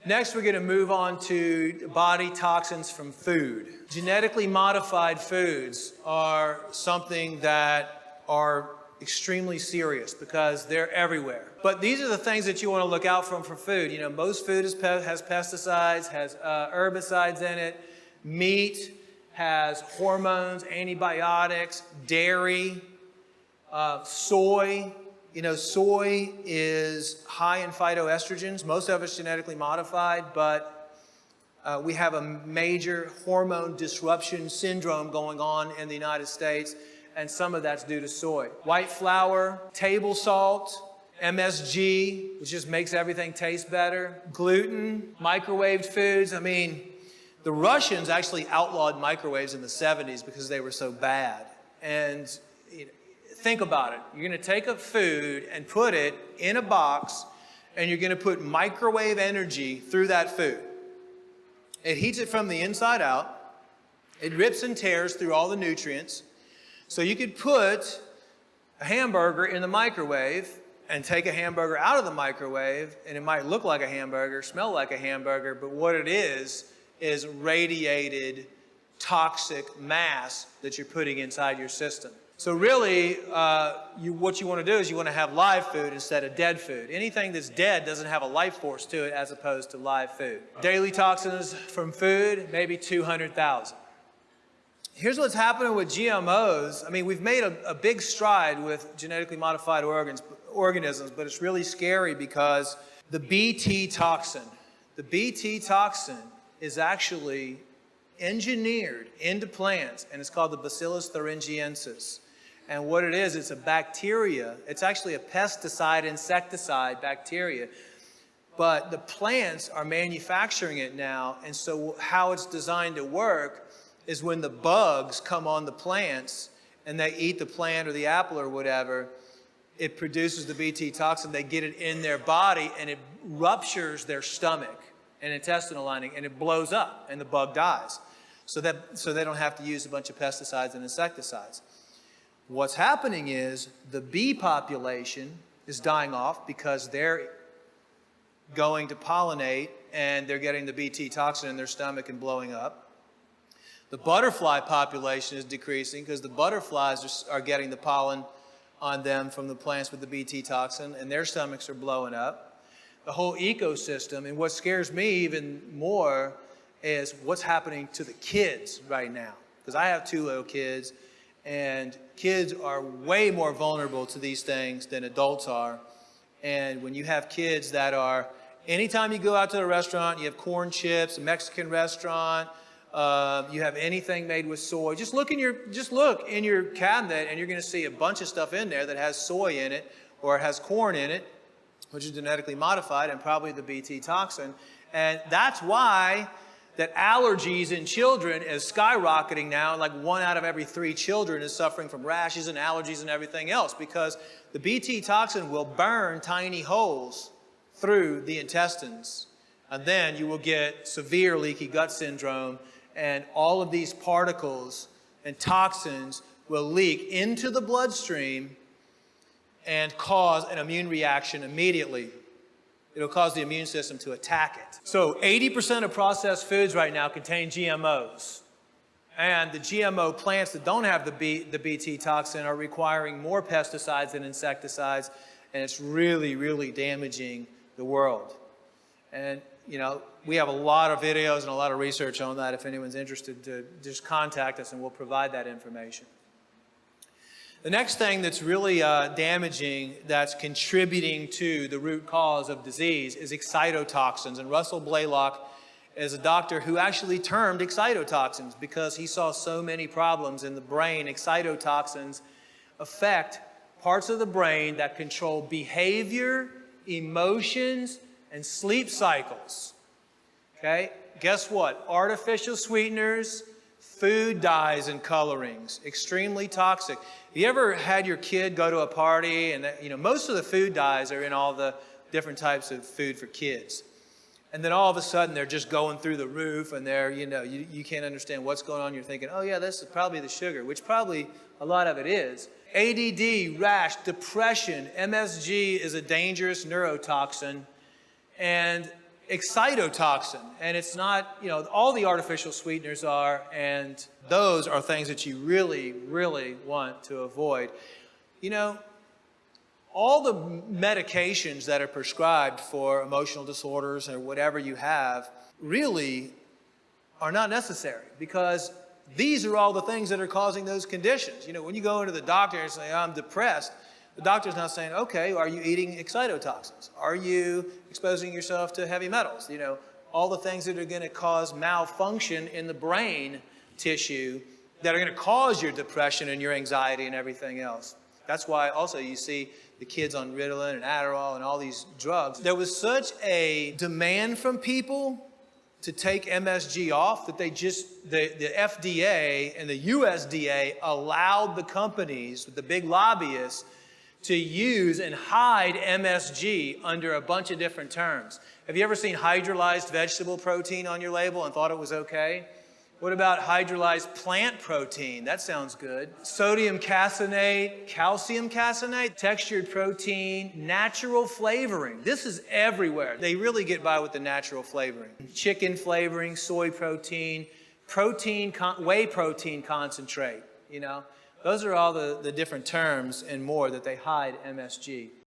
Next, we're going to move on to body toxins from food. Genetically modified foods are something that are extremely serious because they're everywhere. But these are the things that you want to look out for food. You know, most food has pesticides, has herbicides in it. Meat has hormones, antibiotics, dairy, soy. You know, soy is high in phytoestrogens. Most of it's genetically modified, but we have a major hormone disruption syndrome going on in the United States, and some of that's due to soy. White flour, table salt, MSG, which just makes everything taste better, gluten, microwaved foods. I mean, the Russians actually outlawed microwaves in the 70s because they were so bad. And think about it. You're going to take a food and put it in a box, and you're going to put microwave energy through that food. It heats it from the inside out. It rips and tears through all the nutrients. So you could put a hamburger in the microwave and take a hamburger out of the microwave, and it might look like a hamburger, smell like a hamburger, but what it is radiated toxic mass that you're putting inside your system. So really, what you want to do is you want to have live food instead of dead food. Anything that's dead doesn't have a life force to it as opposed to live food. Daily toxins from food, maybe 200,000. Here's what's happening with GMOs. I mean, we've made a big stride with genetically modified organisms, but it's really scary because the Bt toxin is actually engineered into plants, and it's called the Bacillus thuringiensis. And what it is, it's a bacteria. It's actually a pesticide, insecticide bacteria. But the plants are manufacturing it now, and so how it's designed to work is when the bugs come on the plants and they eat the plant or the apple or whatever, it produces the Bt toxin. They get it in their body, and it ruptures their stomach and intestinal lining, and it blows up, and the bug dies. So they don't have to use a bunch of pesticides and insecticides. What's happening is the bee population is dying off because they're going to pollinate and they're getting the Bt toxin in their stomach and blowing up. The butterfly population is decreasing because the butterflies are getting the pollen on them from the plants with the Bt toxin, and their stomachs are blowing up. The whole ecosystem, and what scares me even more is what's happening to the kids right now. Because I have 2 little kids, and kids are way more vulnerable to these things than adults are. And when you have kids that are, anytime you go out to a restaurant, you have corn chips, a Mexican restaurant, you have anything made with soy, just look in your cabinet, and you're going to see a bunch of stuff in there that has soy in it or has corn in it, which is genetically modified, and probably the Bt toxin. And that's why that allergies in children is skyrocketing now. Like 1 out of every 3 children is suffering from rashes and allergies and everything else, because the Bt toxin will burn tiny holes through the intestines. And then you will get severe leaky gut syndrome, and all of these particles and toxins will leak into the bloodstream and cause an immune reaction immediately. It'll cause the immune system to attack it. So 80% of processed foods right now contain GMOs. And the GMO plants that don't have the Bt toxin are requiring more pesticides and insecticides, and it's really, really damaging the world. And, you know, we have a lot of videos and a lot of research on that. If anyone's interested, to just contact us and we'll provide that information. The next thing that's really damaging, that's contributing to the root cause of disease, is excitotoxins. And Russell Blaylock is a doctor who actually termed excitotoxins because he saw so many problems in the brain. Excitotoxins affect parts of the brain that control behavior, emotions, and sleep cycles. Okay? Guess what? Artificial sweeteners, food dyes and colorings, extremely toxic. Have you ever had your kid go to a party and most of the food dyes are in all the different types of food for kids. And then all of a sudden they're just going through the roof, and they're, you can't understand what's going on. You're thinking, oh yeah, this is probably the sugar, which probably a lot of it is. ADD, rash, depression. MSG is a dangerous neurotoxin, and excitotoxin, and it's not, you know, all the artificial sweeteners are, and those are things that you really, really want to avoid. You know, all the medications that are prescribed for emotional disorders or whatever you have really are not necessary, because these are all the things that are causing those conditions. You know, when you go into the doctor and say, I'm depressed, the doctor's now saying, okay, are you eating excitotoxins? Are you exposing yourself to heavy metals? You know, all the things that are going to cause malfunction in the brain tissue that are going to cause your depression and your anxiety and everything else. That's why also you see the kids on Ritalin and Adderall and all these drugs. There was such a demand from people to take MSG off that they just, the FDA and the USDA allowed the companies, the big lobbyists, to use and hide MSG under a bunch of different terms. Have you ever seen hydrolyzed vegetable protein on your label and thought it was okay? What about hydrolyzed plant protein? That sounds good. Sodium caseinate, calcium caseinate, textured protein, natural flavoring. This is everywhere. They really get by with the natural flavoring. Chicken flavoring, soy protein, whey protein concentrate, you know. Those are all the different terms and more that they hide MSG.